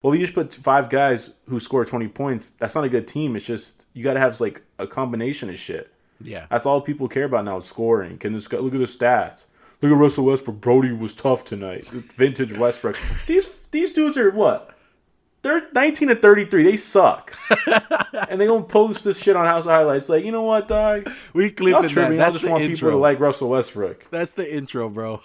Well, you just put five guys who score 20 points. That's not a good team. It's just you got to have like a combination of shit. Yeah. That's all people care about now is scoring. Can this guy look at the stats? Look at Russell Westbrook. Brody was tough tonight. Vintage Westbrook. These dudes are what? They're 19 and 33. They suck. And they don't post this shit on House of Highlights. Like, you know what, dog? We Y'all clipping that. tripping. I That's just the want intro. people to like Russell Westbrook. That's the intro, bro.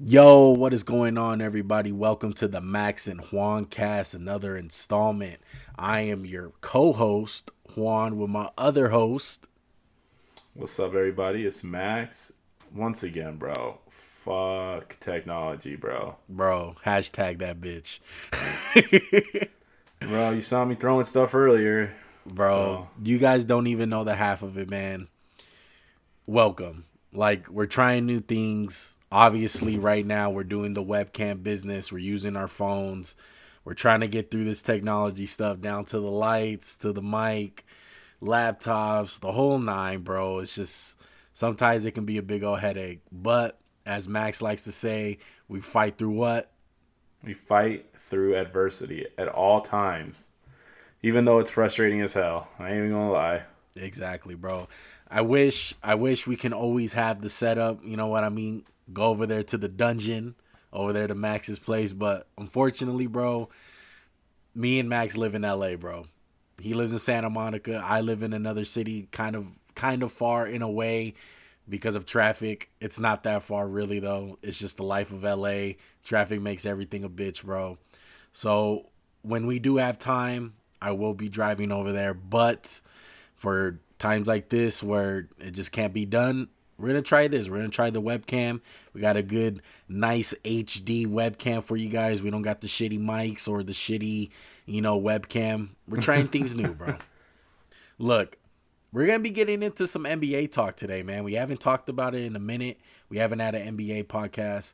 Yo, what is going on, everybody? Welcome to the Max and Juan cast, another installment. I am your co-host, Juan, with my other host. What's up, everybody? It's Max. Once again, bro. Fuck technology, bro. Bro, hashtag that bitch. Bro, you saw me throwing stuff earlier. Bro, you guys don't even know the half of it, man. Welcome. Like, we're trying new things. Obviously, right now, we're doing the webcam business. We're using our phones. We're trying to get through this technology stuff down to the lights, to the mic, laptops, the whole nine, bro. It's just, sometimes it can be a big old headache. But, as Max likes to say, we fight through what? We fight through adversity at all times. Even though it's frustrating as hell. I ain't even gonna lie. Exactly, bro. I wish we can always have the setup, you know what I mean? Go over there to the dungeon, over there to Max's place. But unfortunately, bro, me and Max live in LA, bro. He lives in Santa Monica. I live in another city, kind of far in a way because of traffic. It's not that far really though. It's just the life of LA. Traffic makes everything a bitch, bro. So when we do have time, I will be driving over there. But for times like this where it just can't be done, we're going to try this. We're going to try the webcam. We got a good, nice HD webcam for you guys. We don't got the shitty mics or the shitty, webcam. We're trying things new, bro. Look, we're going to be getting into some NBA talk today, man. We haven't talked about it in a minute. We haven't had an NBA podcast.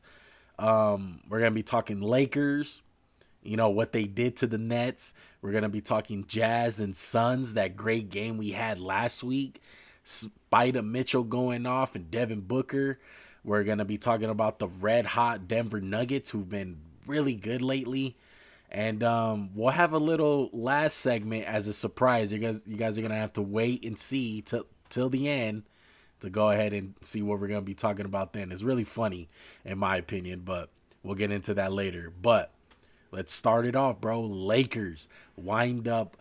We're going to be talking Lakers, what they did to the Nets. We're going to be talking Jazz and Suns, that great game we had last week. Spider Mitchell going off and Devin Booker. We're going to be talking about the red hot Denver Nuggets who've been really good lately. And we'll have a little last segment as a surprise. You guys are going to have to wait and see till the end to go ahead and see what we're going to be talking about then. It's really funny in my opinion, but we'll get into that later. But let's start it off, bro. Lakers wind up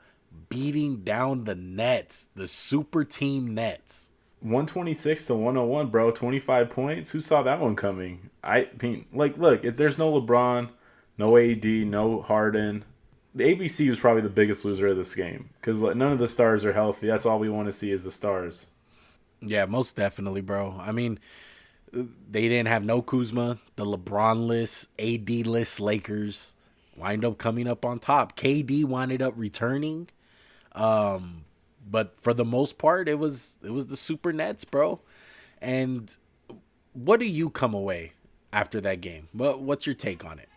beating down the Nets, the super team Nets. 126 to 101, bro. 25 points. Who saw that one coming? I mean, like, look, if there's no LeBron, no AD, no Harden, the ABC was probably the biggest loser of this game because none of the stars are healthy. That's all we want to see is the stars. Yeah, most definitely, bro. I mean, they didn't have no Kuzma, the LeBron-less, AD-less Lakers wind up coming up on top. KD winded up returning. But for the most part, it was the Super Nets, bro. And what do you come away after that game? What's your take on it?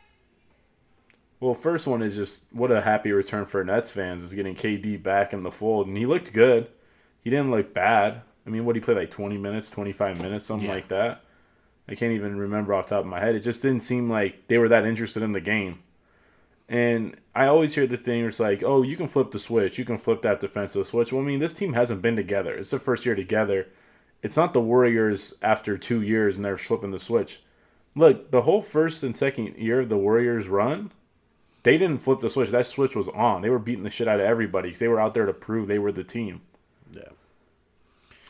Well, first one is just what a happy return for Nets fans is getting KD back in the fold. And he looked good. He didn't look bad. I mean, what did he play, like 20 minutes, 25 minutes, something like that? I can't even remember off the top of my head. It just didn't seem like they were that interested in the game. And I always hear the thing where it's like, oh, you can flip the switch. You can flip that defensive switch. Well, I mean, this team hasn't been together. It's the first year together. It's not the Warriors after 2 years and they're flipping the switch. Look, the whole first and second year of the Warriors run, they didn't flip the switch. That switch was on. They were beating the shit out of everybody because they were out there to prove they were the team. Yeah.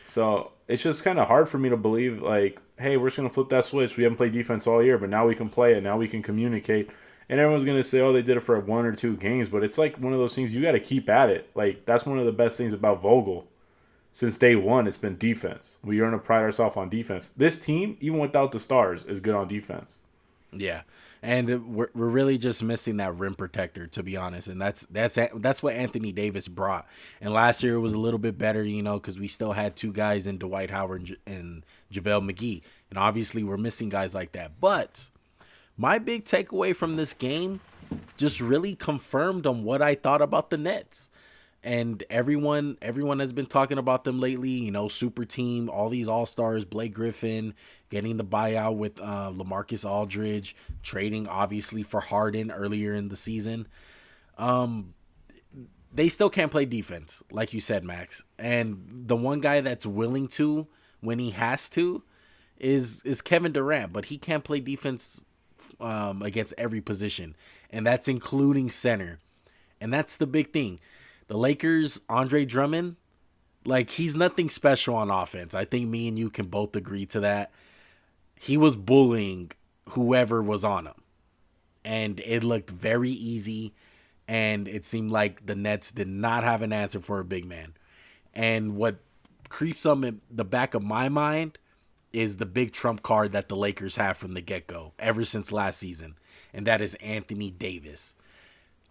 So it's just kind of hard for me to believe, like, hey, we're just going to flip that switch. We haven't played defense all year, but now we can play it. Now we can communicate. And everyone's going to say, oh, they did it for 1 or 2 games. But it's like one of those things you got to keep at it. Like, that's one of the best things about Vogel. since day one, it's been defense. We are going to pride ourselves on defense. This team, even without the stars, is good on defense. Yeah, and we're really just missing that rim protector, to be honest, and that's what Anthony Davis brought. And last year it was a little bit better, because we still had two guys in Dwight Howard and JaVale McGee, and obviously we're missing guys like that. But my big takeaway from this game just really confirmed on what I thought about the Nets. And everyone has been talking about them lately, super team, all these all-stars, Blake Griffin, getting the buyout with LaMarcus Aldridge, trading obviously for Harden earlier in the season. They still can't play defense, like you said, Max. And the one guy that's willing to, when he has to, is Kevin Durant, but he can't play defense against every position, and that's including center. And that's the big thing. The Lakers, Andre Drummond, he's nothing special on offense. I think me and you can both agree to that. He was bullying whoever was on him, and it looked very easy, and it seemed like the Nets did not have an answer for a big man. And what creeps up in the back of my mind is the big trump card that the Lakers have from the get-go, ever since last season, and that is Anthony Davis.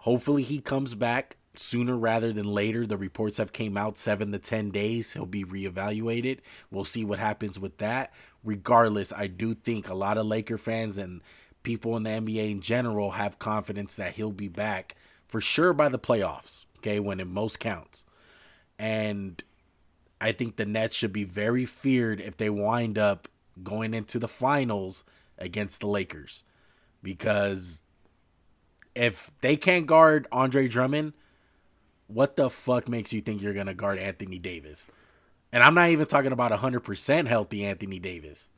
Hopefully he comes back sooner rather than later. The reports have came out 7 to 10 days. He'll be reevaluated. We'll see what happens with that. Regardless, I do think a lot of Laker fans and people in the NBA in general have confidence that he'll be back for sure by the playoffs, okay, when it most counts. And I think the Nets should be very feared if they wind up going into the finals against the Lakers. Because if they can't guard Andre Drummond, what the fuck makes you think you're going to guard Anthony Davis? And I'm not even talking about 100% healthy Anthony Davis.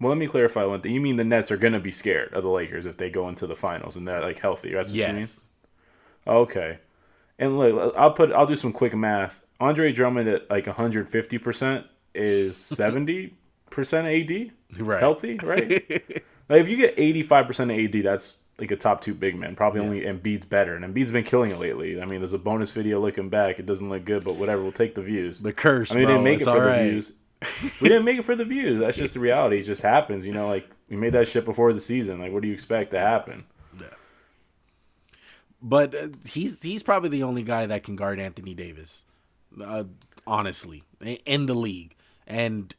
Well, let me clarify one thing. You mean the Nets are going to be scared of the Lakers if they go into the finals and they're healthy? That's what you mean? Okay. And look, I'll do some quick math. Andre Drummond at 150% is 70% AD? Right. Healthy, right? If you get 85% AD, that's a top 2 big man. Probably only Embiid's better. And Embiid's been killing it lately. I mean, there's a bonus video looking back. It doesn't look good, but whatever. We'll take the views. The curse, we didn't make it for the views. We didn't make it for the views. That's just the reality. It just happens. We made that shit before the season. What do you expect to happen? Yeah. But he's probably the only guy that can guard Anthony Davis, honestly, in the league. And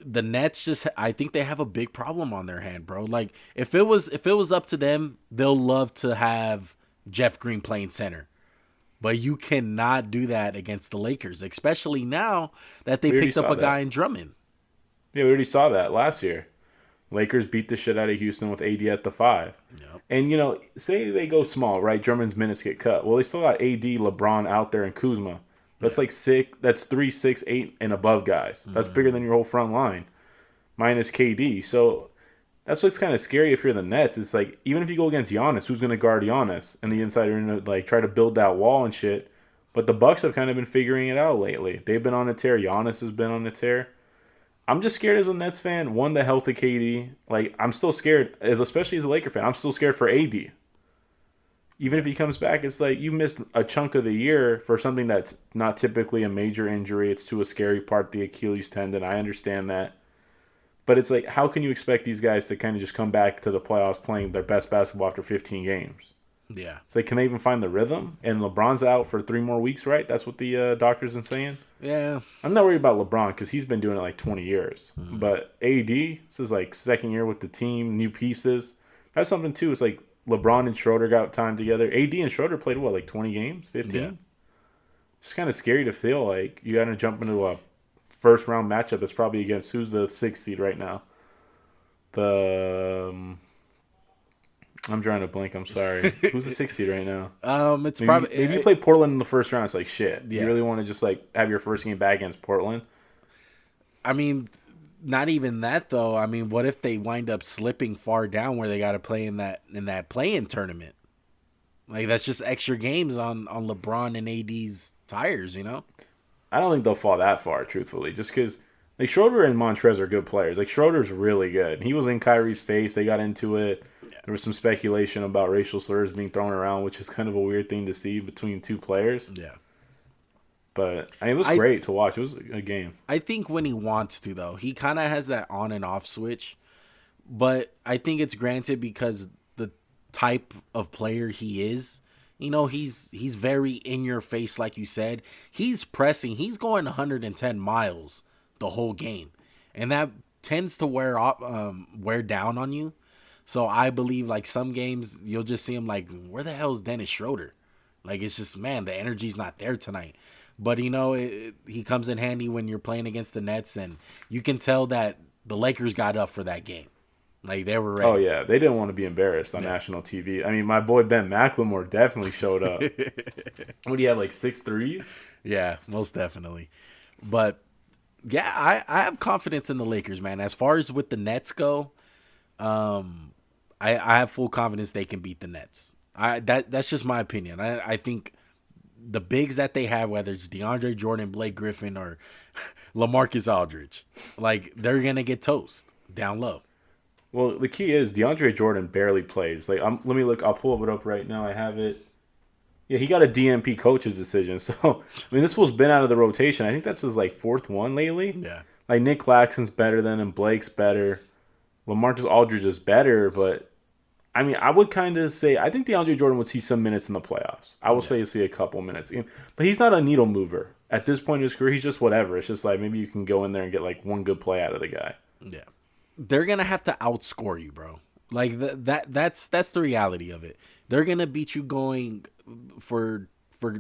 the Nets I think they have a big problem on their hand, bro. If it was up to them, they'll love to have Jeff Green playing center. But you cannot do that against the Lakers, especially now that they picked up a guy in Drummond. Yeah, we already saw that last year. Lakers beat the shit out of Houston with AD at the 5. Yep. And, say they go small, right? Drummond's minutes get cut. Well, they still got AD, LeBron out there, and Kuzma. That's 6. That's 3, 6, 8, and above guys. That's bigger than your whole front line, minus KD. So that's what's kind of scary if you're the Nets. It's even if you go against Giannis, who's going to guard Giannis? And the inside are going to try to build that wall and shit. But the Bucks have kind of been figuring it out lately. They've been on a tear. Giannis has been on a tear. I'm just scared as a Nets fan. One, the health of KD. I'm still scared, especially as a Laker fan. I'm still scared for AD. Even if he comes back, it's you missed a chunk of the year for something that's not typically a major injury. It's to a scary part, the Achilles tendon. I understand that. But it's how can you expect these guys to kind of just come back to the playoffs playing their best basketball after 15 games? Yeah. It's can they even find the rhythm? And LeBron's out for 3 more weeks, right? That's what the doctors are saying? Yeah. I'm not worried about LeBron because he's been doing it 20 years. Mm-hmm. But AD, this is second year with the team, new pieces. That's something, too. It's LeBron and Schroeder got time together. AD and Schroeder played, 20 games? 15? Yeah. It's kind of scary to feel you got to jump into a first-round matchup that's probably against who's the 6th seed right now? I'm drawing a blank. I'm sorry. Who's the 6th seed right now? It's probably if you play Portland in the first round, it's shit. Yeah. You really want to just have your first game back against Portland? I mean, not even that though. I mean, what if they wind up slipping far down where they got to play in that play-in tournament? That's just extra games on LeBron and AD's tires, I don't think they'll fall that far, truthfully, just because Schroeder and Montrez are good players. Schroeder's really good. He was in Kyrie's face. They got into it. Yeah. There was some speculation about racial slurs being thrown around, which is kind of a weird thing to see between two players. Yeah. But I mean, it was great to watch. It was a game. I think when he wants to, though, he kind of has that on and off switch. But I think it's granted because the type of player he is. You know, he's very in your face, like you said. He's pressing. He's going 110 miles the whole game, and that tends to wear down on you. So I believe like some games you'll just see him like, where the hell is Dennis Schroeder? Like it's just, man, the energy's not there tonight. But you know, he comes in handy when you're playing against the Nets, and you can tell that the Lakers got up for that game. Like, they were ready. Oh, yeah. They didn't want to be embarrassed on national TV. I mean, my boy Ben McLemore definitely showed up. What do you have, like 6 threes? Yeah, most definitely. But, yeah, I have confidence in the Lakers, man. As far as with the Nets go, I have full confidence they can beat the Nets. That's just my opinion. I think the bigs that they have, whether it's DeAndre Jordan, Blake Griffin, or LaMarcus Aldridge, like, they're going to get toast down low. Well, the key is DeAndre Jordan barely plays. Like, let me look. I'll pull it up right now. I have it. Yeah, he got a DNP coach's decision. So, I mean, this fool's been out of the rotation. I think that's his, like, 4th one lately. Yeah. Like, Nick Claxton's better than him. Blake's better. LaMarcus Aldridge is better. But, I mean, I would kind of say, I think DeAndre Jordan would see some minutes in the playoffs. I will say he'll see a couple minutes. But he's not a needle mover. At this point in his career, he's just whatever. It's just like maybe you can go in there and get, like, one good play out of the guy. Yeah. They're gonna have to outscore you, bro. Like that's the reality of it. They're gonna beat you going for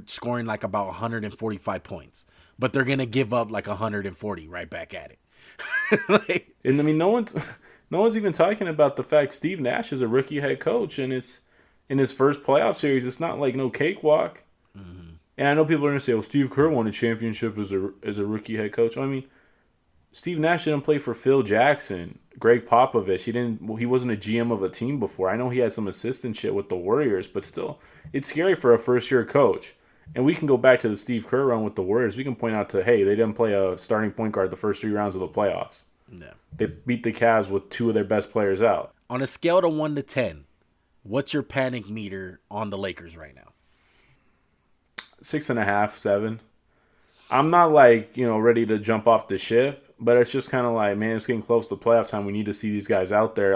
scoring like about 145 points, but they're gonna give up like 140 right back at it. And I mean, no one's even talking about the fact Steve Nash is a rookie head coach, and it's in his first playoff series. It's not like no cakewalk. Mm-hmm. And I know people are gonna say, "Well, Steve Kerr won a championship as a rookie head coach." I mean, Steve Nash didn't play for Phil Jackson, Greg Popovich. He wasn't a GM of a team before. I know he had some assistant shit with the Warriors, but still, it's scary for a first-year coach. And we can go back to the Steve Kerr run with the Warriors. We can point out hey, they didn't play a starting point guard the first 3 rounds of the playoffs. Yeah. They beat the Cavs with 2 of their best players out. On a scale to 1 to 10, what's your panic meter on the Lakers right now? 6.5, 7. I'm not ready to jump off the ship. But it's just kind of like, man, it's getting close to playoff time. We need to see these guys out there.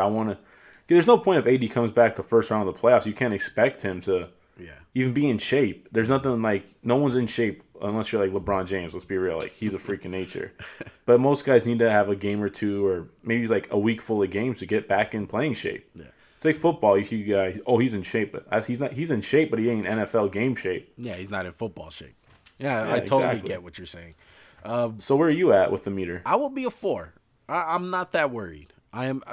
There's no point if AD comes back the first round of the playoffs. You can't expect him to even be in shape. There's nothing like, no one's in shape unless you're like LeBron James. Let's be real. Like, he's a freak of nature. But most guys need to have a game or two or maybe like a week full of games to get back in playing shape. Yeah. It's like football. You guys, he's in shape. But he's in shape, but he ain't NFL game shape. Yeah, he's not in football shape. Yeah, I totally get what you're saying. So where are you at with the meter? I will be a 4. I'm not that worried. I'm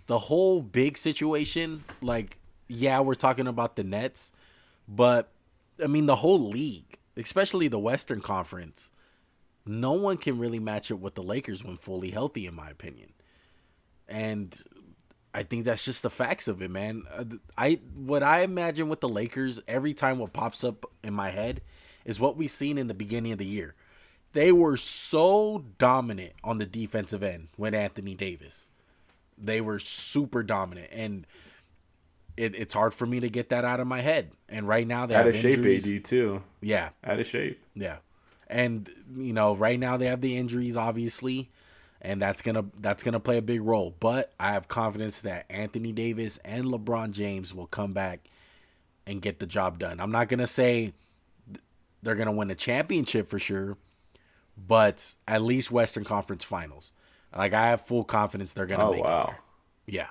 the whole big situation. Like, yeah, we're talking about the Nets, but I mean the whole league, especially the Western Conference. No one can really match it with the Lakers when fully healthy, in my opinion. And I think that's just the facts of it, man. What I imagine with the Lakers every time what pops up in my head is what we've seen in the beginning of the year. They were so dominant on the defensive end with Anthony Davis. They were super dominant, and it's hard for me to get that out of my head. And right now they have injuries. Out of shape, AD too. Yeah. Out of shape. Yeah. And, right now they have the injuries, obviously, and that's gonna play a big role. But I have confidence that Anthony Davis and LeBron James will come back and get the job done. I'm not gonna say they're going to win a championship for sure, but at least Western Conference Finals. Like, I have full confidence they're going to make it there. Yeah.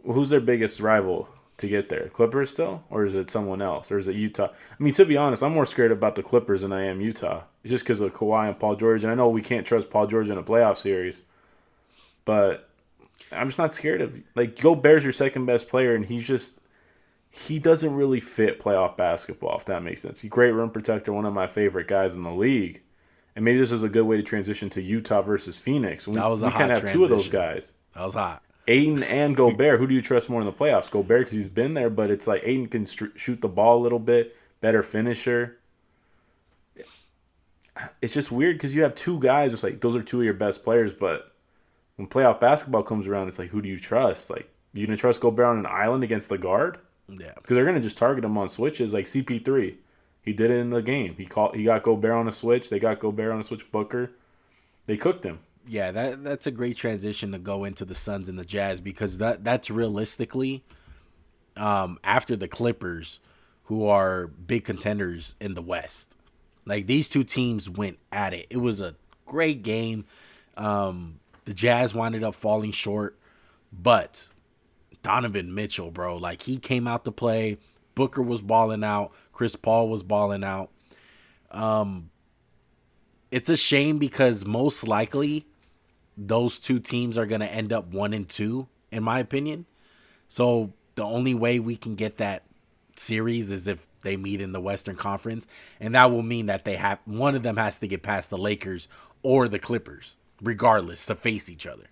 Well, who's their biggest rival to get there? Clippers still? Or is it someone else? Or is it Utah? I mean, to be honest, I'm more scared about the Clippers than I am Utah. It's just because of Kawhi and Paul George. And I know we can't trust Paul George in a playoff series, but I'm just not scared of – like, Gobert's your second best player, and he doesn't really fit playoff basketball, if that makes sense. He's a great rim protector, one of my favorite guys in the league. And maybe this is a good way to transition to Utah versus Phoenix. That was a hot transition. We can't have 2 of those guys. That was hot. Aiden and Gobert, who do you trust more in the playoffs? Gobert, because he's been there, but it's like Aiden can shoot the ball a little bit, better finisher. It's just weird because you have 2 guys. It's like those are 2 of your best players, but when playoff basketball comes around, it's like, who do you trust? Like, you going to trust Gobert on an island against the guard? Yeah. Because they're going to just target him on switches like CP3. He did it in the game. He got Gobert on a switch. They got Gobert on a switch. Booker. They cooked him. Yeah, that's a great transition to go into the Suns and the Jazz, because that's realistically after the Clippers, who are big contenders in the West. Like, these two teams went at it. It was a great game. The Jazz winded up falling short, but Donovan Mitchell, bro, like, he came out to play. Booker was balling out. Chris Paul was balling out. It's a shame because most likely those two teams are going to end up 1-2, in my opinion. So the only way we can get that series is if they meet in the Western Conference, and that will mean that one of them has to get past the Lakers or the Clippers, regardless, to face each other.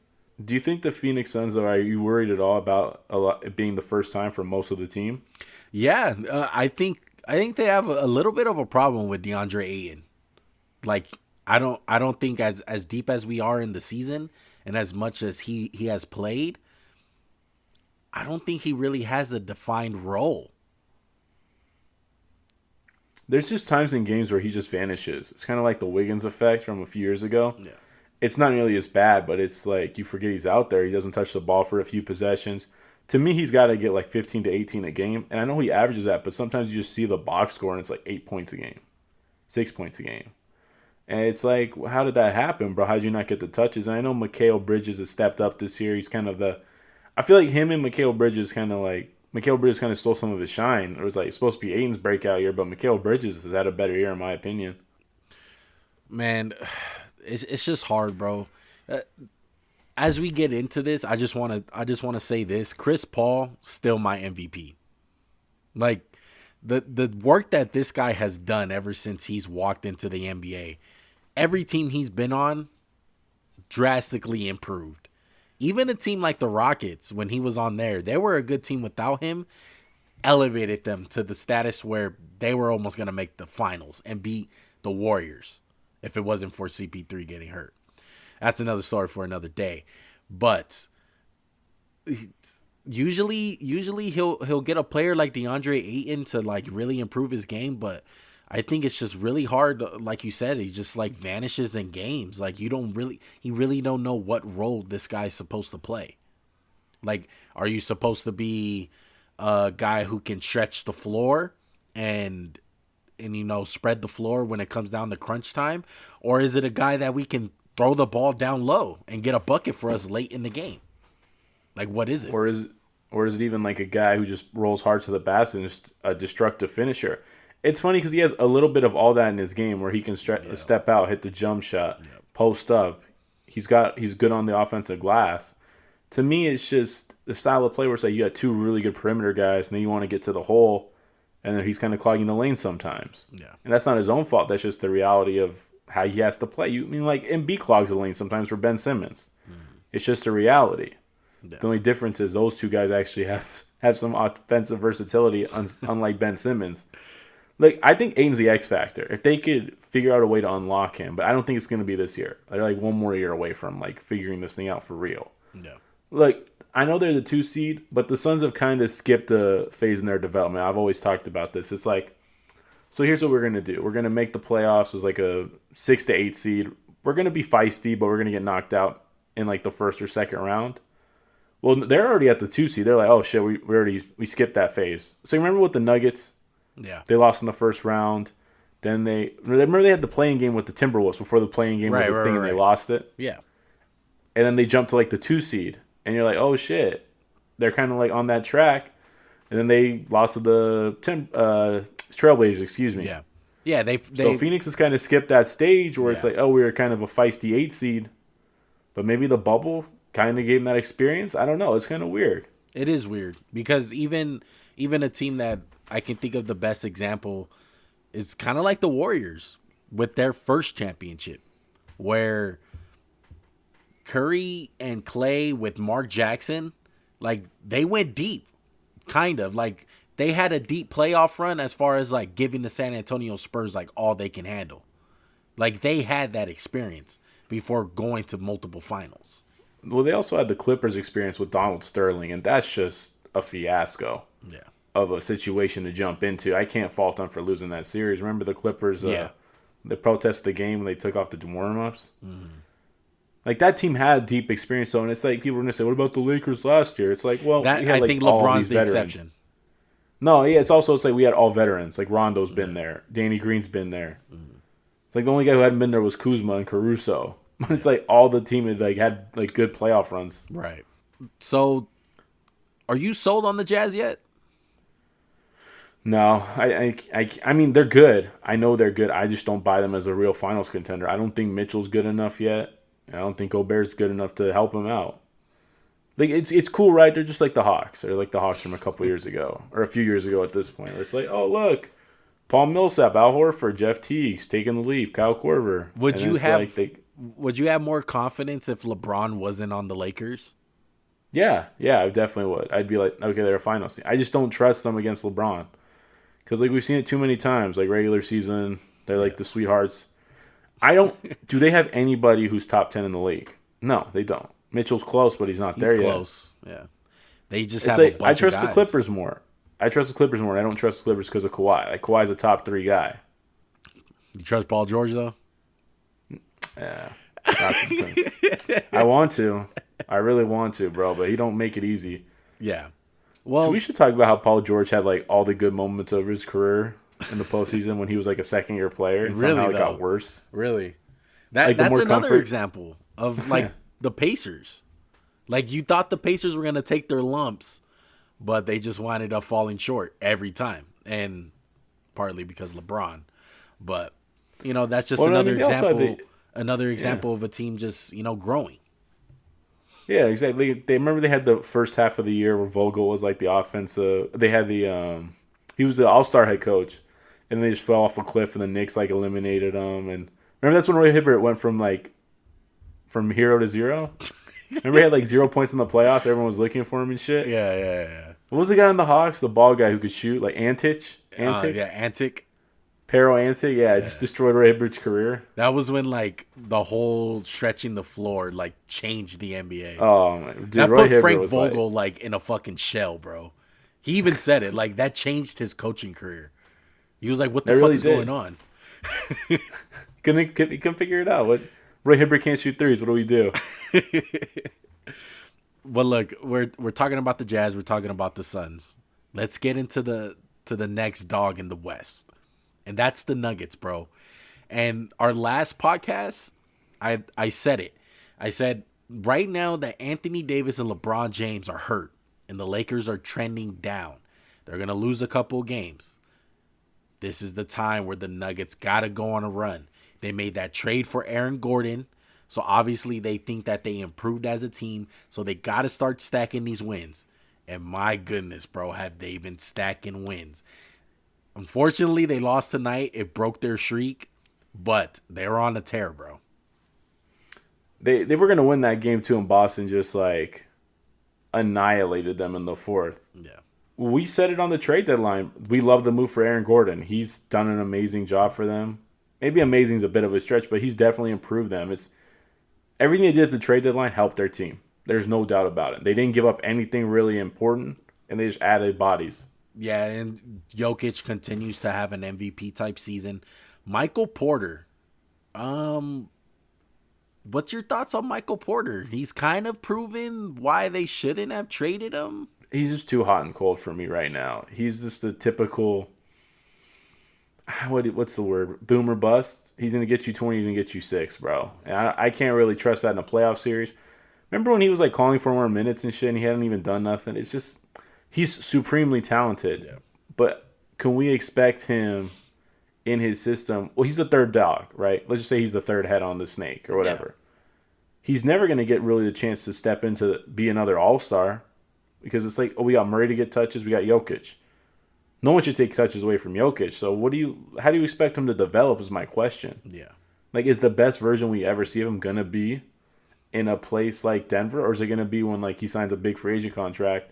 Do you think the Phoenix Suns, are you worried at all about it being the first time for most of the team? Yeah, I think they have a little bit of a problem with DeAndre Ayton. Like, I don't think as deep as we are in the season and as much as he has played, I don't think he really has a defined role. There's just times in games where he just vanishes. It's kind of like the Wiggins effect from a few years ago. Yeah. It's not nearly as bad, but it's like you forget he's out there. He doesn't touch the ball for a few possessions. To me, he's got to get like 15 to 18 a game. And I know he averages that, but sometimes you just see the box score and it's like 8 points a game, 6 points a game. And it's like, how did that happen, bro? How did you not get the touches? And I know Mikal Bridges has stepped up this year. He's kind of I feel like him and Mikal Bridges Mikal Bridges kind of stole some of his shine. It was like supposed to be Aiden's breakout year, but Mikal Bridges has had a better year in my opinion. Man, it's just hard, bro. As we get into this, I just want to say this: Chris Paul still my MVP. Like, the work that this guy has done ever since he's walked into the NBA, every team he's been on drastically improved. Even a team like the Rockets, when he was on there, they were a good team without him, elevated them to the status where they were almost going to make the finals and beat the Warriors if it wasn't for CP3 getting hurt. That's another story for another day. But usually he'll get a player like DeAndre Ayton to like really improve his game, but I think it's just really hard. Like you said, he just like vanishes in games. Like, he really don't know what role this guy's supposed to play. Like, are you supposed to be a guy who can stretch the floor and spread the floor when it comes down to crunch time? Or is it a guy that we can throw the ball down low and get a bucket for us late in the game? Like, what is it? Or is it even like a guy who just rolls hard to the basket and just a destructive finisher? It's funny because he has a little bit of all that in his game where he can step out, hit the jump shot, post up. He's good on the offensive glass. To me, it's just the style of play where it's like you got two really good perimeter guys, and then you want to get to the hole, and then he's kind of clogging the lane sometimes. Yeah. And that's not his own fault. That's just the reality of how he has to play. Embiid clogs the lane sometimes for Ben Simmons. It's just a reality. Yeah. The only difference is those two guys actually have some offensive versatility, unlike Ben Simmons. Like, I think Aiden's the X factor. If they could figure out a way to unlock him, but I don't think it's going to be this year. They're like one more year away from like figuring this thing out for real. Yeah. Like, I know they're the 2 seed, but the Suns have kind of skipped a phase in their development. I've always talked about this. It's like, so here's what we're going to do. We're going to make the playoffs as like a 6 to 8 seed. We're going to be feisty, but we're going to get knocked out in like the first or second round. Well, they're already at the 2 seed. They're like, oh shit, we skipped that phase. So you remember with the Nuggets? Yeah. They lost in the first round. Then they had the playing game with the Timberwolves before the playing game was a thing and they lost it. Yeah. And then they jumped to like the 2 seed. And you're like, oh shit. They're kind of like on that track. And then they lost to the Trailblazers, excuse me. Yeah. Yeah, so Phoenix has kind of skipped that stage where it's like, oh, we were kind of a feisty 8 seed. But maybe the bubble kind of gave them that experience. I don't know. It's kind of weird. It is weird because even a team that I can think of the best example is kind of like the Warriors with their first championship, where Curry and Clay with Mark Jackson, like, they went deep, kind of. Like, they had a deep playoff run as far as, like, giving the San Antonio Spurs, like, all they can handle. Like, they had that experience before going to multiple finals. Well, they also had the Clippers experience with Donald Sterling, and that's just a fiasco. Yeah. of a situation to jump into. I can't fault them for losing that series. Remember the Clippers? They protested the game when they took off the warm-ups. Mm-hmm. Like, that team had deep experience, so, and it's like people are going to say, what about the Lakers last year? It's like, well, that, we had, I think LeBron's the veterans. exception. No, yeah, it's like we had all veterans. Like, Rondo's been there. Danny Green's been there. Mm-hmm. It's like the only guy who hadn't been there was Kuzma and Caruso. It's like all the team had good playoff runs. Right. So, are you sold on the Jazz yet? No, I mean, they're good. I know they're good. I just don't buy them as a real finals contender. I don't think Mitchell's good enough yet. I don't think Gobert's good enough to help him out. Like, it's cool, right? They're just like the Hawks. They're like the Hawks from a couple years ago, or a few years ago at this point. Where it's like, oh, look, Paul Millsap, Al Horford, Jeff Teague's taking the leap, Kyle Korver. Would you have more confidence if LeBron wasn't on the Lakers? Yeah, I definitely would. I'd be like, okay, they're a finals team. I just don't trust them against LeBron. Because, like, we've seen it too many times. Like, regular season, they're like the sweethearts. Do they have anybody who's top 10 in the league? No, they don't. Mitchell's close, but he's not there yet. He's close, yeah. They just have a bunch of guys. I trust the Clippers more. I don't trust the Clippers because of Kawhi. Like, Kawhi's a top 3 guy. You trust Paul George, though? Yeah. I want to. I really want to, bro, but he don't make it easy. Yeah. Well, we should talk about how Paul George had, like, all the good moments of his career in the postseason when he was, like, a second-year player. And somehow it got worse. Really? That's another example of, like, the Pacers. Like, you thought the Pacers were going to take their lumps, but they just winded up falling short every time. And partly because LeBron. But, that's just another example of a team just, growing. Yeah, exactly. They had the first half of the year where Vogel was like the offensive. They had he was the all-star head coach, and they just fell off a cliff, and the Knicks like eliminated them. And remember that's when Roy Hibbert went from hero to zero. Remember he had like 0 points in the playoffs. Everyone was looking for him and shit. Yeah. What was the guy in the Hawks? The ball guy who could shoot, like Antic. Pero Antic, just destroyed Roy Hibbert's career. That was when, like, the whole stretching the floor, like, changed the NBA. Oh, man. Dude, that Roy put Hibbert Frank Vogel, like, in a fucking shell, bro. He even said it. Like, that changed his coaching career. He was like, what the fuck is going on? Couldn't figure it out. What? Roy Hibbert can't shoot threes. What do we do? Well, look, we're talking about the Jazz. We're talking about the Suns. Let's get into the next dog in the West. And that's the Nuggets, bro. And our last podcast, I said it. I said right now that Anthony Davis and LeBron James are hurt, and the Lakers are trending down. They're going to lose a couple of games. This is the time where the Nuggets got to go on a run. They made that trade for Aaron Gordon, so obviously they think that they improved as a team, so they got to start stacking these wins. And my goodness, bro, have they been stacking wins. Unfortunately, they lost tonight. It broke their streak, but they're on a tear, bro. They were going to win that game, too, and Boston just, like, annihilated them in the fourth. Yeah. We said it on the trade deadline. We love the move for Aaron Gordon. He's done an amazing job for them. Maybe amazing is a bit of a stretch, but he's definitely improved them. It's everything they did at the trade deadline helped their team. There's no doubt about it. They didn't give up anything really important, and they just added bodies. Yeah, and Jokic continues to have an MVP-type season. Michael Porter. What's your thoughts on Michael Porter? He's kind of proven why they shouldn't have traded him. He's just too hot and cold for me right now. He's just the typical, what's the word, boomer bust. He's going to get you 20, he's going to get you 6, bro. And I can't really trust that in a playoff series. Remember when he was like calling for more minutes and shit and he hadn't even done nothing? It's just... He's supremely talented, but can we expect him in his system? Well, he's the third dog, right? Let's just say he's the third head on the snake or whatever. Yeah. He's never going to get really the chance to step into be another all-star because it's like, oh, we got Murray to get touches, we got Jokic. No one should take touches away from Jokic. So how do you expect him to develop is my question. Yeah. Like, is the best version we ever see of him going to be in a place like Denver, or is it going to be when like he signs a big free agent contract?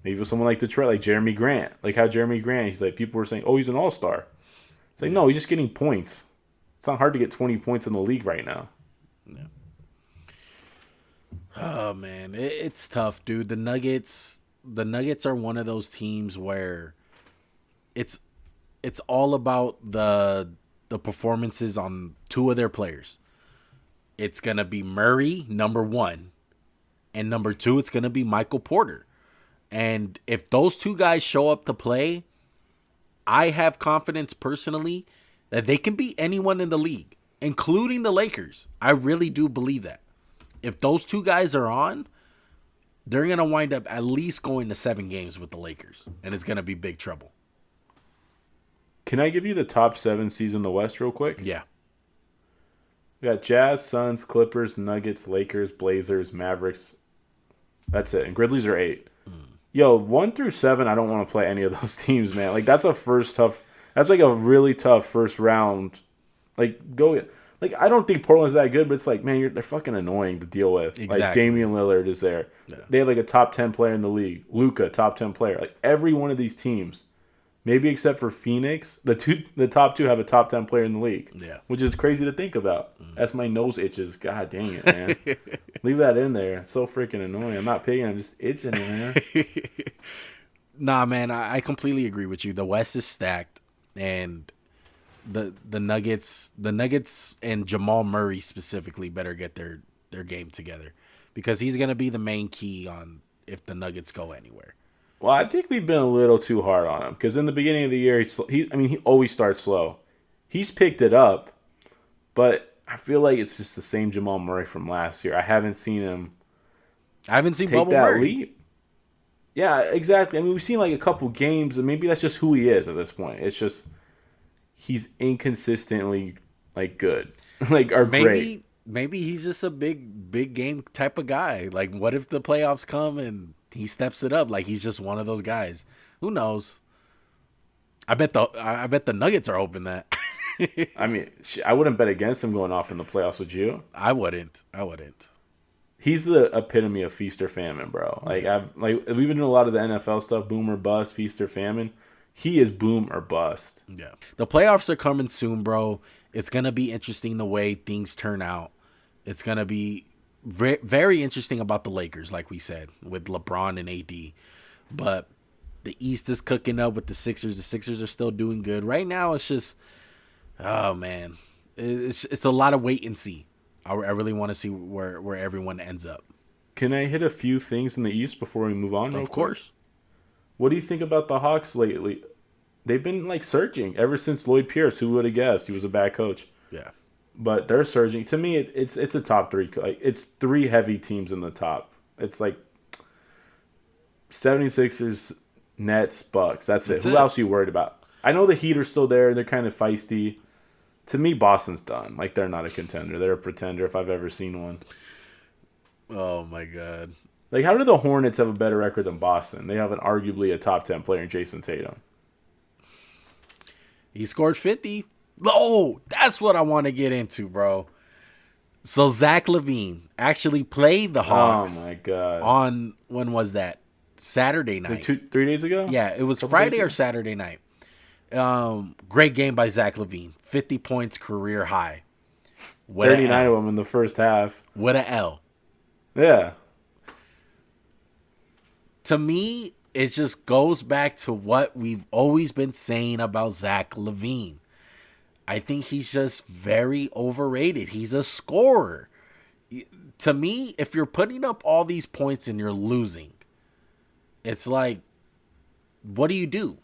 Maybe with someone like Detroit, like Jeremy Grant. Like how Jeremy Grant, he's like, people were saying, oh, he's an all-star. It's like, no, he's just getting points. It's not hard to get 20 points in the league right now. Yeah. Oh, man. It's tough, dude. The Nuggets, the Nuggets are one of those teams where it's all about the performances on two of their players. It's gonna be Murray, number one, and number two, it's gonna be Michael Porter. And if those two guys show up to play, I have confidence personally that they can beat anyone in the league, including the Lakers. I really do believe that. If those two guys are on, they're going to wind up at least going to 7 games with the Lakers, and it's going to be big trouble. Can I give you the top 7 seeds in the West real quick? Yeah. We got Jazz, Suns, Clippers, Nuggets, Lakers, Blazers, Mavericks. That's it. And Grizzlies are 8. Yo, 1 through 7, I don't want to play any of those teams, man. Like, that's like a really tough first round. Like, I don't think Portland's that good, but it's like, man, they're fucking annoying to deal with. Exactly. Like, Damian Lillard is there. Yeah. They have, like, a top 10 player in the league. Luka, top 10 player. Like, every one of these teams, maybe except for Phoenix, the top 2 have a top 10 player in the league. Yeah. Which is crazy to think about. As my nose itches. God dang it, man. Leave that in there. It's so freaking annoying. I'm not picking. I'm just itching, man. Nah, man, I completely agree with you. The West is stacked, and the Nuggets and Jamal Murray specifically better get their game together, because he's gonna be the main key on if the Nuggets go anywhere. Well, I think we've been a little too hard on him, because in the beginning of the year, he always starts slow. He's picked it up, but I feel like it's just the same Jamal Murray from last year. I haven't seen him. I haven't seen take Bubble that Murray. Leap. Yeah, exactly. I mean, we've seen like a couple games, and maybe that's just who he is at this point. It's just he's inconsistently like good, great. Maybe he's just a big game type of guy. Like, what if the playoffs come and he steps it up? Like, he's just one of those guys. Who knows? I bet the Nuggets are hoping that. I mean, I wouldn't bet against him going off in the playoffs, would you? I wouldn't. He's the epitome of feast or famine, bro. Like, we've been doing a lot of the NFL stuff, boom or bust, feast or famine. He is boom or bust. Yeah. The playoffs are coming soon, bro. It's going to be interesting the way things turn out. It's going to be very interesting about the Lakers, like we said, with LeBron and AD. But the East is cooking up with the Sixers. The Sixers are still doing good. Right now, it's just, oh, man. It's a lot of wait and see. I really want to see where everyone ends up. Can I hit a few things in the East before we move on? Of course. What do you think about the Hawks lately? They've been like surging ever since Lloyd Peirce. Who would have guessed he was a bad coach? Yeah. But they're surging. To me, it's a top 3. Like, it's 3 heavy teams in the top. It's like 76ers, Nets, Bucks. That's it. Who else are you worried about? I know the Heat are still there. They're kind of feisty. To me, Boston's done. Like, they're not a contender. They're a pretender if I've ever seen one. Oh, my God. Like, how do the Hornets have a better record than Boston? They have arguably a top 10 player in Jason Tatum. He scored 50. Oh, that's what I want to get into, bro. So Zach LaVine actually played the Hawks. Oh, my God. On, when was that? Saturday night. 3 days ago? Yeah, it was Friday or Saturday night. Great game by Zach LaVine. 50 points, career high. 39 of them in the first half. What a L. Yeah. To me, it just goes back to what we've always been saying about Zach LaVine. I think he's just very overrated. He's a scorer. To me, if you're putting up all these points and you're losing, it's like, what do you do?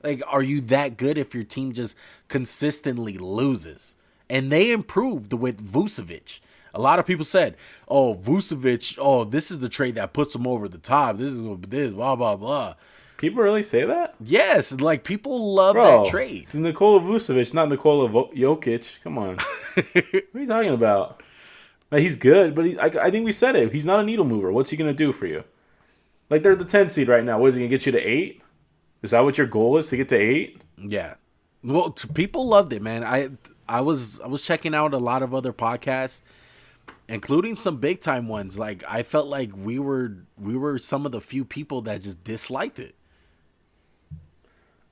Like, are you that good if your team just consistently loses? And they improved with Vucevic. A lot of people said, oh, Vucevic, this is the trade that puts him over the top. This, blah, blah, blah. People really say that? Yes, like, people love that trade. It's Nikola Vucevic, not Nikola Jokic. Come on. What are you talking about? Like, he's good, but I think we said it. He's not a needle mover. What's he going to do for you? Like, they're the 10 seed right now. What, is he going to get you to 8? Is that what your goal is, to get to 8? Yeah. Well, people loved it, man. I was checking out a lot of other podcasts, including some big time ones. Like, I felt like we were some of the few people that just disliked it.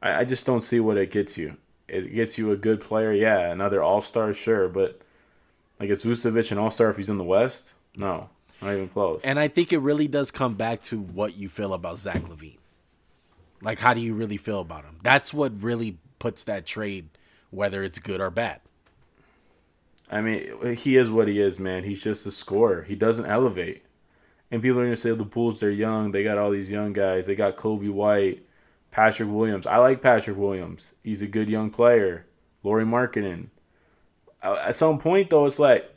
I just don't see what it gets you. It gets you a good player, yeah, another all-star, sure, but like, is Vucevic an all-star if he's in the West? No. Not even close. And I think it really does come back to what you feel about Zach LaVine. Like, how do you really feel about him? That's what really puts that trade, whether it's good or bad. I mean, he is what he is, man. He's just a scorer. He doesn't elevate. And people are going to say, the Bulls, they're young. They got all these young guys. They got Kobe White, Patrick Williams. I like Patrick Williams. He's a good young player. Lauri Markkanen. At some point, though, it's like,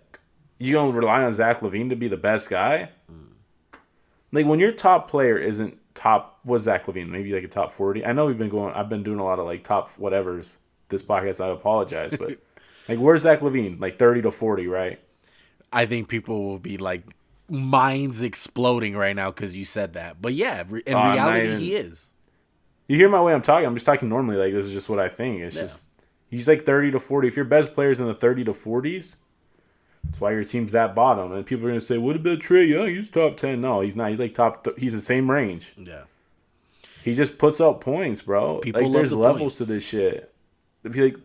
you going to rely on Zach LaVine to be the best guy? Like, when your top player isn't top, what's Zach LaVine? Maybe like a top 40? I know I've been doing a lot of like top whatevers this podcast. I apologize, but like, where's Zach LaVine? Like 30 to 40, right? I think people will be like minds exploding right now because you said that. But yeah, in reality, he is. You hear my way I'm talking. I'm just talking normally. Like, this is just what I think. It's just, he's like 30 to 40. If your best player's in the 30 to 40s, that's why your team's that bottom. And people are going to say, what about Trae Young? He's top 10. No, he's not. He's like he's the same range. Yeah. He just puts up points, bro. People like, there's levels points to this shit. Like,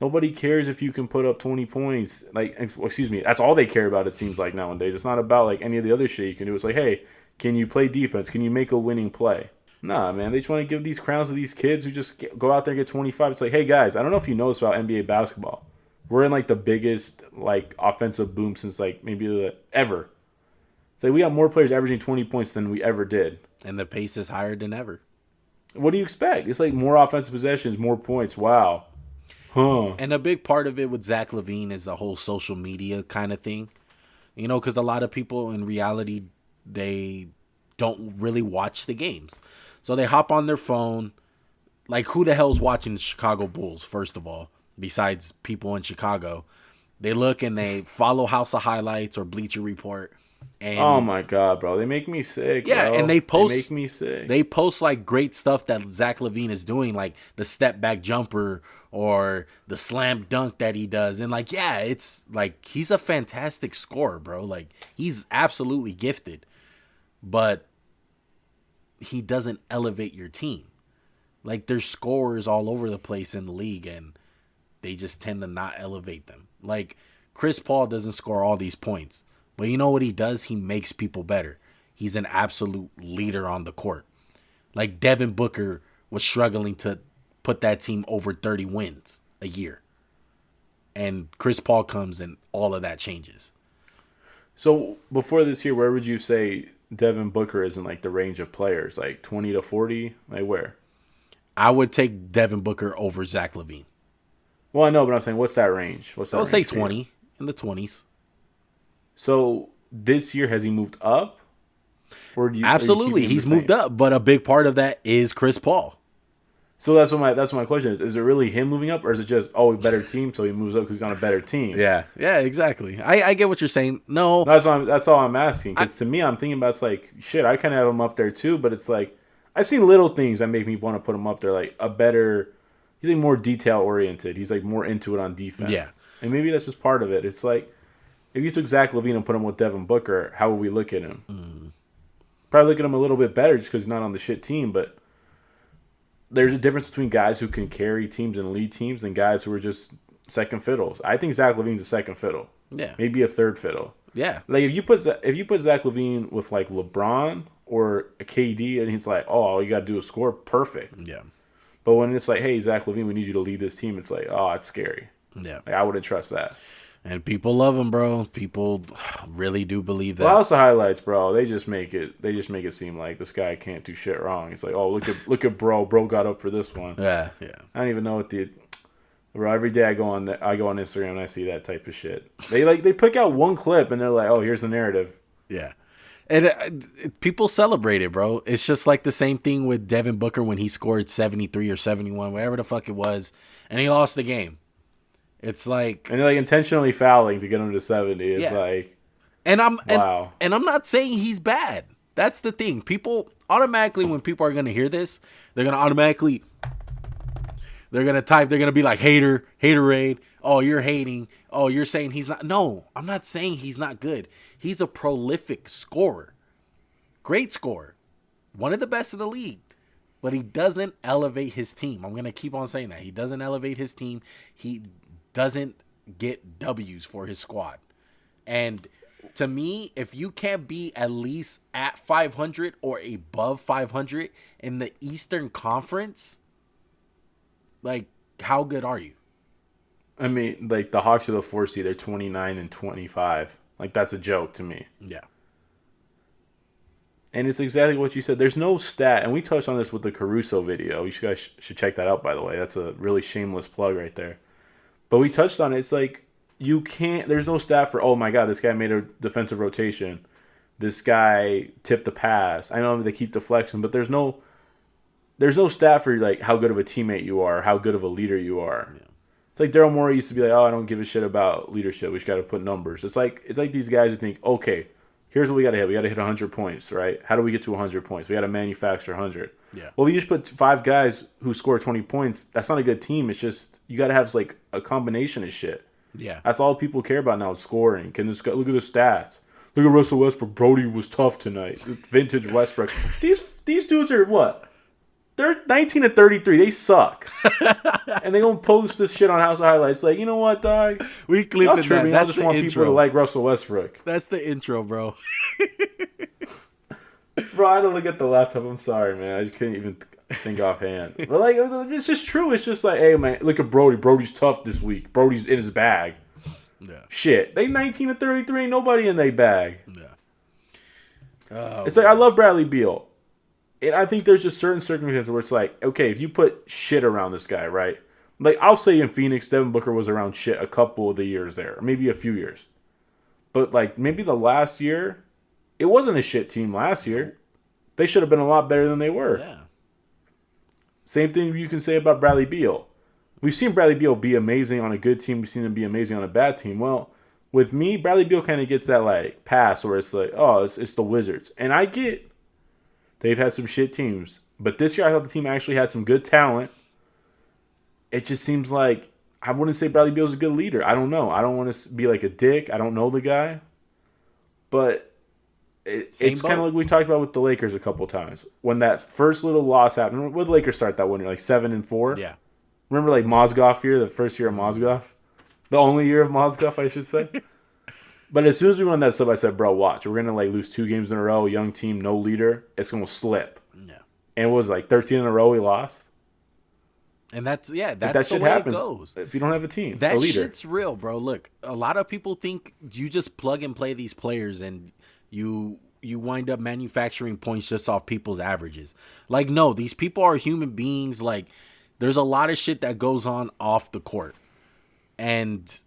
nobody cares if you can put up 20 points. Like, excuse me. That's all they care about, it seems like, nowadays. It's not about, like, any of the other shit you can do. It's like, hey, can you play defense? Can you make a winning play? Nah, man. They just want to give these crowns to these kids who just go out there and get 25. It's like, hey, guys, I don't know if you know this about NBA basketball. We're in, like, the biggest, like, offensive boom since, like, maybe ever. It's like we got more players averaging 20 points than we ever did. And the pace is higher than ever. What do you expect? It's like more offensive possessions, more points. Wow. Huh. And a big part of it with Zach LaVine is the whole social media kind of thing. You know, because a lot of people in reality, they don't really watch the games. So they hop on their phone. Like, who the hell's watching the Chicago Bulls, first of all, besides people in Chicago? They look and they follow House of Highlights or Bleacher Report. And oh my God, bro. They make me sick, yeah, bro. And they make me sick. They post like great stuff that Zach LaVine is doing, like the step back jumper or the slam dunk that he does. And like, yeah, it's like he's a fantastic scorer, bro. Like, he's absolutely gifted. But he doesn't elevate your team. Like, there's scorers all over the place in the league and they just tend to not elevate them. Like, Chris Paul doesn't score all these points. But you know what he does? He makes people better. He's an absolute leader on the court. Like, Devin Booker was struggling to put that team over 30 wins a year. And Chris Paul comes and all of that changes. So, before this year, where would you say Devin Booker is in, like, the range of players? Like, 20 to 40? Like, where? I would take Devin Booker over Zach LaVine. Well, I know, but I'm saying, what's that range? I would say 20, in the 20s. So this year, has he moved up? Or do you, absolutely, he's moved up, but a big part of that is Chris Paul. So that's what my question is. Is it really him moving up, or is it just a better team, so he moves up because he's on a better team? Yeah, exactly. I get what you're saying. No, that's all I'm asking. Because to me, I'm thinking about, it's like, shit, I kind of have him up there too, but it's like I've seen little things that make me want to put him up there, like a better. He's like more detail oriented. He's like more into it on defense. Yeah, and maybe that's just part of it. It's like, if you took Zach LaVine and put him with Devin Booker, how would we look at him? Probably look at him a little bit better just because he's not on the shit team. But there's a difference between guys who can carry teams and lead teams and guys who are just second fiddles. I think Zach LaVine's a second fiddle. Yeah, maybe a third fiddle. Yeah, like if you put Zach LaVine with like LeBron or a KD, and he's like, oh, all you got to do is score, perfect. Yeah. But when it's like, hey, Zach LaVine, we need you to lead this team, it's like, oh, it's scary. Yeah, like, I wouldn't trust that. And people love him, bro. People really do believe that. Well, House of Highlights, bro. They just make it seem like this guy can't do shit wrong. It's like, oh, look at bro. Bro got up for this one. Yeah. I don't even know what bro. Every day I go on Instagram and I see that type of shit. They pick out one clip and they're like, oh, here's the narrative. Yeah. And people celebrate it, bro. It's just like the same thing with Devin Booker when he scored 73 or 71, whatever the fuck it was, and he lost the game. It's like, and they're like intentionally fouling to get him to 70. It's like, and wow. And I'm not saying he's bad. That's the thing. People automatically, when people are gonna hear this, they're gonna type. They're gonna be like haterade. Oh, you're hating. Oh, you're saying he's not. No, I'm not saying he's not good. He's a prolific scorer, great scorer, one of the best in the league. But he doesn't elevate his team. I'm gonna keep on saying that. He doesn't elevate his team. He doesn't get W's for his squad. And To me, if you can't be at least at 500 or above 500 in the Eastern Conference, like, how good are you? I mean, like the Hawks are the 4 seed. They're 29-25. Like that's a joke to me. Yeah. And it's exactly what you said. There's no stat, and we touched on this with the Caruso video. You guys should check that out, by the way. That's a really shameless plug right there. But we touched on it. It's like you can't. There's no stat for. Oh my God, this guy made a defensive rotation. This guy tipped the pass. I know they keep deflection, but there's no stat for like how good of a teammate you are, how good of a leader you are. Yeah. It's like Daryl Morey used to be like, oh, I don't give a shit about leadership. We just got to put numbers. It's like these guys who think, okay, here's what we got to hit. We got to hit 100 points, right? How do we get to 100 points? We got to manufacture 100. Yeah. Well, if you just put 5 guys who score 20 points, that's not a good team. It's just you got to have like a combination of shit. Yeah. That's all people care about now is scoring. Can this guy, look at the stats. Look at Russell Westbrook. Brody was tough tonight. Vintage Westbrook. These dudes are what? They're 19-33. They suck. And they don't post this shit on House of Highlights. Like, you know what, dog? We clipping that. I just want people to like Russell Westbrook. That's the intro, bro. Bro, I had to look at the laptop. I'm sorry, man. I just couldn't even think offhand. But, like, it's just true. It's just like, hey, man, look at Brody. Brody's tough this week. Brody's in his bag. Yeah. Shit. They 19-33. Ain't nobody in their bag. Yeah. Oh, it's like, I love Bradley Beal. And I think there's just certain circumstances where it's like, okay, if you put shit around this guy, right? Like, I'll say in Phoenix, Devin Booker was around shit a couple of the years there. Or maybe a few years. But, like, maybe the last year, it wasn't a shit team last year. They should have been a lot better than they were. Yeah. Same thing you can say about Bradley Beal. We've seen Bradley Beal be amazing on a good team. We've seen him be amazing on a bad team. Well, with me, Bradley Beal kind of gets that, like, pass where it's like, oh, it's the Wizards. And I get they've had some shit teams. But this year, I thought the team actually had some good talent. It just seems like, I wouldn't say Bradley Beal's a good leader. I don't know. I don't want to be like a dick. I don't know the guy. But it's kind of like we talked about with the Lakers a couple times. When that first little loss happened, when did the Lakers start that one year? Like 7-4? Yeah. Remember like Mozgov year, the first year of Mozgov? The only year of Mozgov, I should say. But as soon as we won that sub, I said, bro, watch. We're going to like lose 2 games in a row, young team, no leader. It's going to slip. Yeah. And it was like 13 in a row we lost. And that's that the shit way happens it goes. if you don't have a team, that a leader. Shit's real, bro. Look, a lot of people think you just plug and play these players and you wind up manufacturing points just off people's averages. Like, no, these people are human beings. Like, there's a lot of shit that goes on off the court. And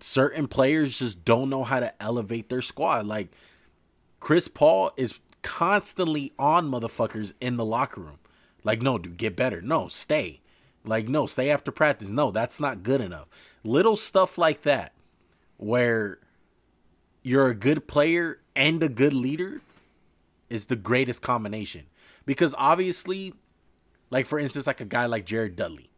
certain players just don't know how to elevate their squad. Like, Chris Paul is constantly on motherfuckers in the locker room. Like, no, dude, get better. No, stay. Like, no, stay after practice. No, that's not good enough. Little stuff like that where you're a good player and a good leader is the greatest combination. Because obviously, like, for instance, like a guy like Jared Dudley,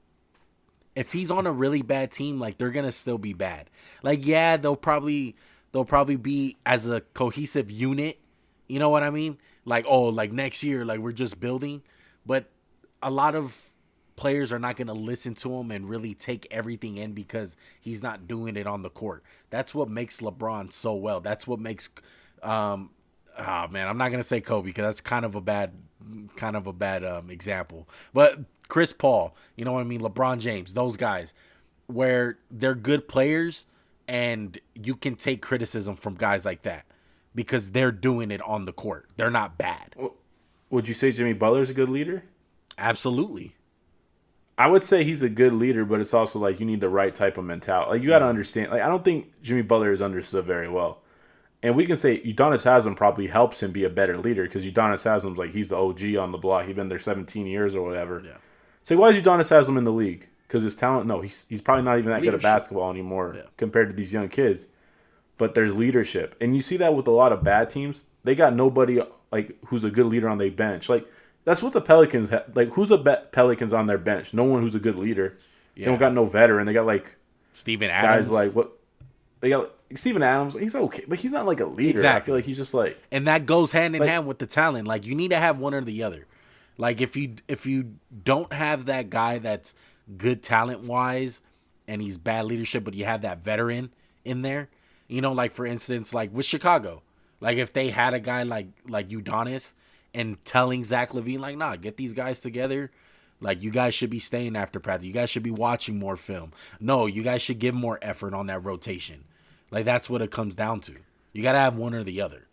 if he's on a really bad team, like, they're gonna still be bad. Like, yeah, they'll probably be as a cohesive unit. You know what I mean? Like, oh, like next year, like we're just building. But a lot of players are not gonna listen to him and really take everything in because he's not doing it on the court. That's what makes LeBron so well. That's what makes I'm not gonna say Kobe because that's kind of a bad example. But Chris Paul, you know what I mean? LeBron James, those guys, where they're good players and you can take criticism from guys like that because they're doing it on the court. They're not bad. Would you say Jimmy Butler's a good leader? Absolutely. I would say he's a good leader, but it's also like you need the right type of mentality. Like, you got to understand. Like, I don't think Jimmy Butler is understood very well. And we can say Udonis Haslem probably helps him be a better leader because Udonis Haslem's like, he's the OG on the block. He's been there 17 years or whatever. Yeah. So why is Udonis Haslem in the league? Because his talent? No, he's probably not even that good at basketball anymore compared to these young kids. But there's leadership. And you see that with a lot of bad teams. They got nobody like who's a good leader on their bench. Like, that's what the Pelicans have. Like, who's the Pelicans on their bench? No one who's a good leader. Yeah. They don't got no veteran. They got like Steven Adams. Guys like what they got. Steven Adams, he's okay, but he's not like a leader. Exactly. I feel like he's just like, and that goes hand in hand with the talent. Like, you need to have one or the other. Like, if you don't have that guy that's good talent wise and he's bad leadership, but you have that veteran in there, You know, like for instance, like with Chicago, like if they had a guy like Udonis and telling Zach LaVine like, nah, get these guys together. Like, you guys should be staying after practice. You guys should be watching more film. No, you guys should give more effort on that rotation. Like, that's what it comes down to. You got to have one or the other.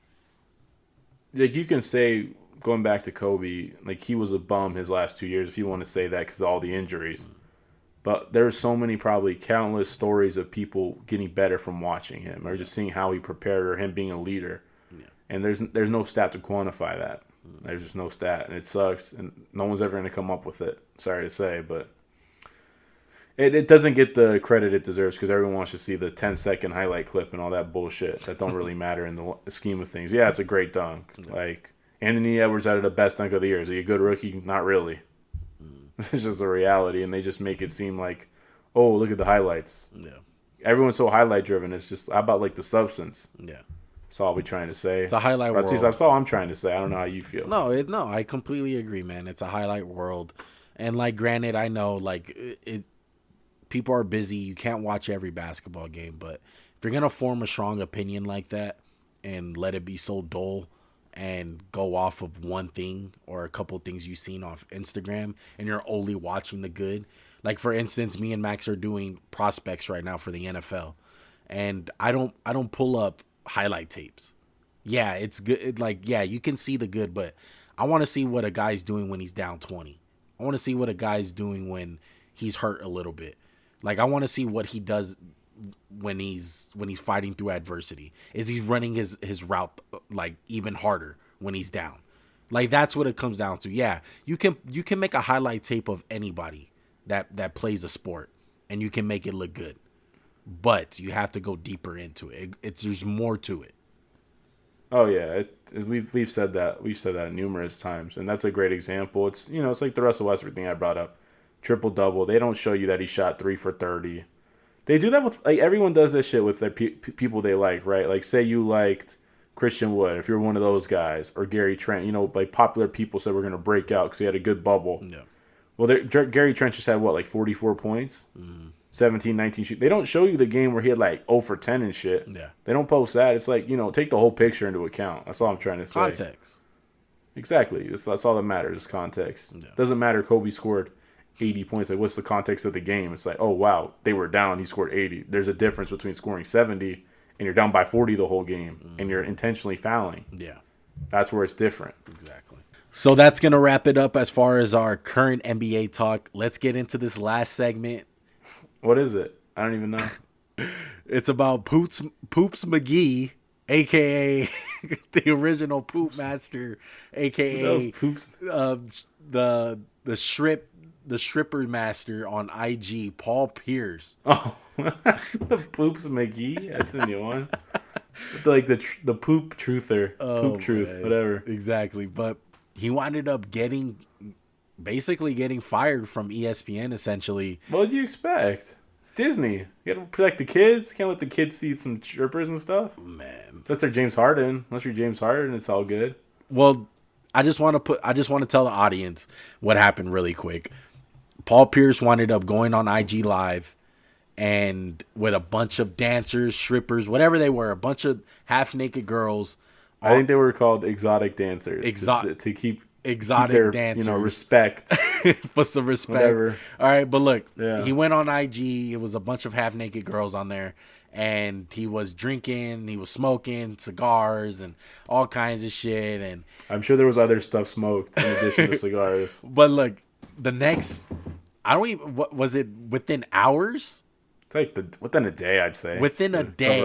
Like, you can say, going back to Kobe, like, he was a bum his last 2 years, if you want to say that, because of all the injuries. But there's so many, probably countless stories of people getting better from watching him or just seeing how he prepared or him being a leader. Yeah. And there's no stat to quantify that. There's just no stat, and it sucks, and no one's ever going to come up with it. Sorry to say, but it doesn't get the credit it deserves because everyone wants to see the 10-second highlight clip and all that bullshit that don't really matter in the scheme of things. Yeah, it's a great dunk. Yeah. Like, Anthony Edwards had the best dunk of the year. Is he a good rookie? Not really. It's just the reality, and they just make it seem like, oh, look at the highlights. Yeah. Everyone's so highlight-driven. It's just, how about, like, the substance? Yeah. That's all we're trying to say. It's a highlight world. That's all I'm trying to say. I don't know how you feel. No, I completely agree, man. It's a highlight world. And, like, granted, I know, like, people are busy. You can't watch every basketball game. But if you're going to form a strong opinion like that and let it be so dull and go off of one thing or a couple things you've seen off Instagram and you're only watching the good. Like, for instance, me and Max are doing prospects right now for the NFL. And I don't pull up highlight tapes. Yeah, it's good. You can see the good, but I want to see what a guy's doing when he's down 20. I want to see what a guy's doing when he's hurt a little bit. Like, I want to see what he does when he's fighting through adversity. Is he running his route like even harder when he's down? Like, that's what it comes down to. Yeah, you can make a highlight tape of anybody that plays a sport and you can make it look good. But you have to go deeper into it. There's more to it. Oh yeah, we've said that. We've said that numerous times, and that's a great example. It's it's like the Russell Westbrook thing I brought up, triple double. They don't show you that he shot 3 for 30. They do that with like everyone does this shit with their people they like, right? Like say you liked Christian Wood, if you're one of those guys, or Gary Trent. Like popular people said we're gonna break out because he had a good bubble. Yeah. Well, Gary Trent just had 44 points. Mm-hmm. 17, 19 shoot. They don't show you the game where he had 0 for 10 and shit. Yeah. They don't post that. It's like, take the whole picture into account. That's all I'm trying to say. Context. Exactly. That's all that matters is context. Yeah. Doesn't matter Kobe scored 80 points. Like, what's the context of the game? It's like, oh, wow, they were down. He scored 80. There's a difference between scoring 70 and you're down by 40 the whole game and you're intentionally fouling. Yeah. That's where it's different. Exactly. So that's going to wrap it up as far as our current NBA talk. Let's get into this last segment. What is it? I don't even know. It's about Poops McGee, a.k.a. the original Poop Master, a.k.a. The Stripper Master on IG, Paul Peirce. Oh, the Poops McGee? That's a new one. Like the Poop Truther. Poop Truth, man. Whatever. Exactly. But he wound up getting fired from ESPN, essentially. What did you expect? It's Disney. You gotta protect the kids. Can't let the kids see some strippers and stuff. Man, unless they're James Harden. Unless you're James Harden, it's all good. Well, I just want to tell the audience what happened really quick. Paul Peirce wound up going on IG Live, and with a bunch of dancers, strippers, whatever they were, a bunch of half-naked girls. I think they were called exotic dancers. To keep their, dancer, respect. Put some respect. Whatever. All right, but look, He went on IG. It was a bunch of half naked girls on there, and he was drinking, he was smoking cigars and all kinds of shit. And I'm sure there was other stuff smoked in addition to cigars. But look, the next, what was it within hours? It's like within a day, I'd say. Within a day,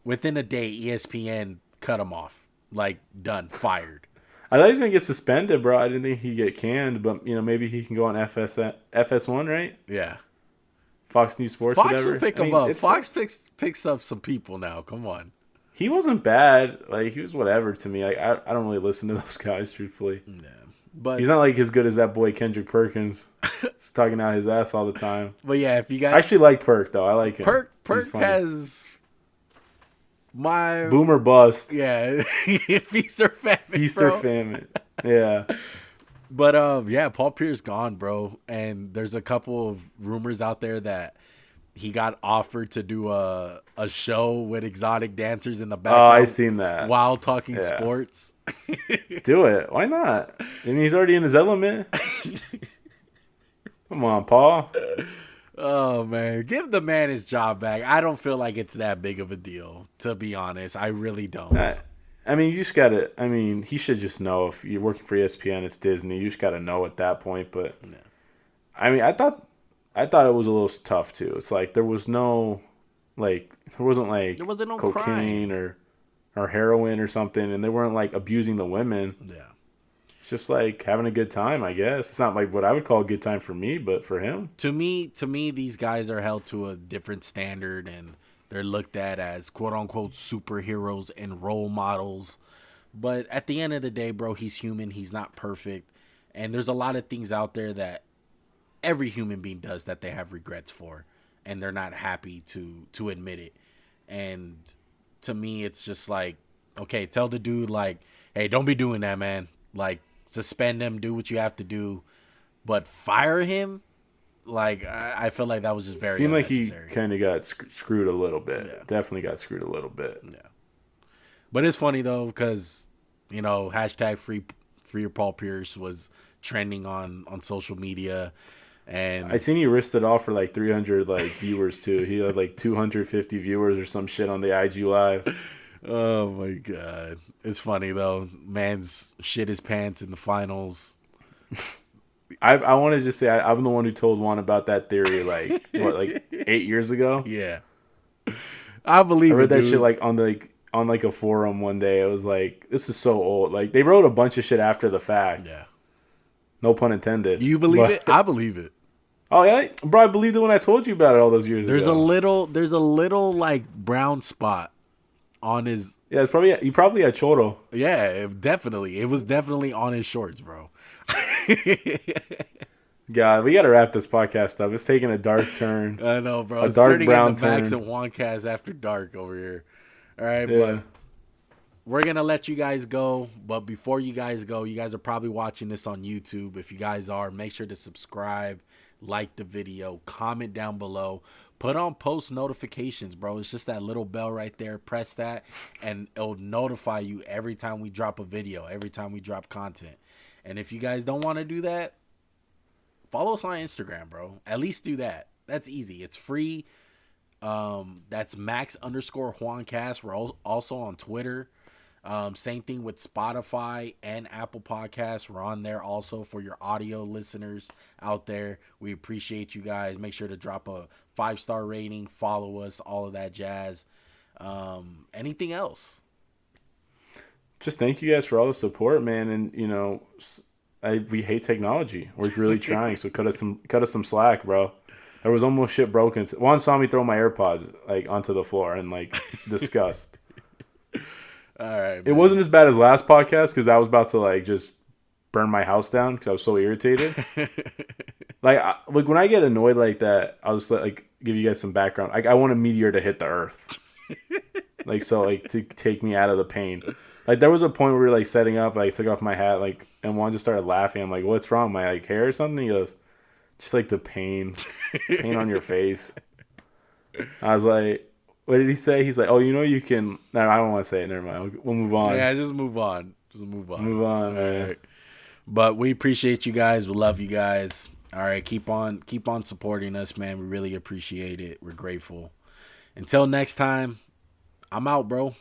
ESPN cut him off. Like, done, fired. I thought he was going to get suspended, bro. I didn't think he'd get canned, but, maybe he can go on FS1, right? Yeah. Fox News Sports, Fox whatever. will pick him up. Fox picks up some people now. Come on. He wasn't bad. Like, he was whatever to me. I don't really listen to those guys, truthfully. Yeah. But he's not, like, as good as that boy Kendrick Perkins. He's talking out his ass all the time. But, yeah, if you guys... I actually like Perk, though. I like him. Perk has... Boomer bust. Yeah. Feast or famine. Feast or famine. Yeah. But Paul Peirce gone, bro. And there's a couple of rumors out there that he got offered to do a show with exotic dancers in the Oh, background. I seen that. While talking sports. Do it. Why not? I mean, he's already in his element. Come on, Paul. Oh, man. Give the man his job back. I don't feel like it's that big of a deal, to be honest. I really don't. I mean, you just got to – I mean, he should just know if you're working for ESPN, it's Disney. You just got to know at that point. But, I mean, I thought it was a little tough, too. It's like there was no – like, there wasn't no cocaine or heroin or something, and they weren't, like, abusing the women. Yeah. It's just, like, having a good time, I guess. It's not, like, what I would call a good time for me, but for him. To me, these guys are held to a different standard, and they're looked at as quote-unquote superheroes and role models. But at the end of the day, bro, he's human. He's not perfect. And there's a lot of things out there that every human being does that they have regrets for, and they're not happy to admit it. And to me, it's just like, okay, tell the dude, like, hey, don't be doing that, man. Like, suspend him, do what you have to do. But fire him? Like, I feel like that was just very Seemed unnecessary. like he kind of got screwed a little bit. Yeah. Definitely got screwed a little bit. Yeah. But it's funny, though, because, you know, hashtag free your Paul Peirce was trending on social media. And I seen he risked it all for like 300 like viewers, too. He had like 250 viewers or some shit on the IG Live. Oh, my God. It's funny, though. Man's shit his pants in the finals. I want to just say I'm the one who told Juan about that theory like 8 years ago. Yeah, I believe. I read that dude. shit like on a forum one day. It was like, this is so old. Like they wrote a bunch of shit after the fact. Yeah, no pun intended. You believe it? I believe it. Oh yeah, bro, I believed it when I told you about it all those years ago. There's a little like brown spot on his. Yeah, it's probably you probably had choro. Yeah, definitely. It was definitely on his shorts, bro. God, we got to wrap this podcast up. It's taking a dark turn. I know, bro. It's dark brown turn. Max and Juancast after dark over here. All right, but we're going to let you guys go. But before you guys go, you guys are probably watching this on YouTube. If you guys are, make sure to subscribe, like the video, comment down below. Put on post notifications, bro. It's just that little bell right there. Press that, and it'll notify you every time we drop a video, every time we drop content. And if you guys don't want to do that, follow us on Instagram, bro. At least do that. That's easy. It's free. That's Max_Juancast. We're also on Twitter. Same thing with Spotify and Apple Podcasts. We're on there also for your audio listeners out there. We appreciate you guys. Make sure to drop a 5-star rating. Follow us. All of that jazz. Anything else? Just thank you guys for all the support, man. And you know, we hate technology. We're really trying. So cut us some slack, bro. There was almost shit broken. Juan saw me throw my AirPods like onto the floor and like disgust. All right, man. It wasn't as bad as last podcast because I was about to like just burn my house down because I was so irritated. like when I get annoyed like that, I'll just like give you guys some background. I want a meteor to hit the earth, like to take me out of the pain. Like there was a point where we were like setting up, like took off my hat, like, and Juan just started laughing. I'm like, "What's wrong? My like hair or something?" He goes, "Just like the pain on your face." I was like, "What did he say?" He's like, "Oh, you know you can." No, I don't want to say it. Never mind. We'll move on. Yeah, just move on. Move on, man. Right. But we appreciate you guys. We love you guys. All right, keep on supporting us, man. We really appreciate it. We're grateful. Until next time, I'm out, bro.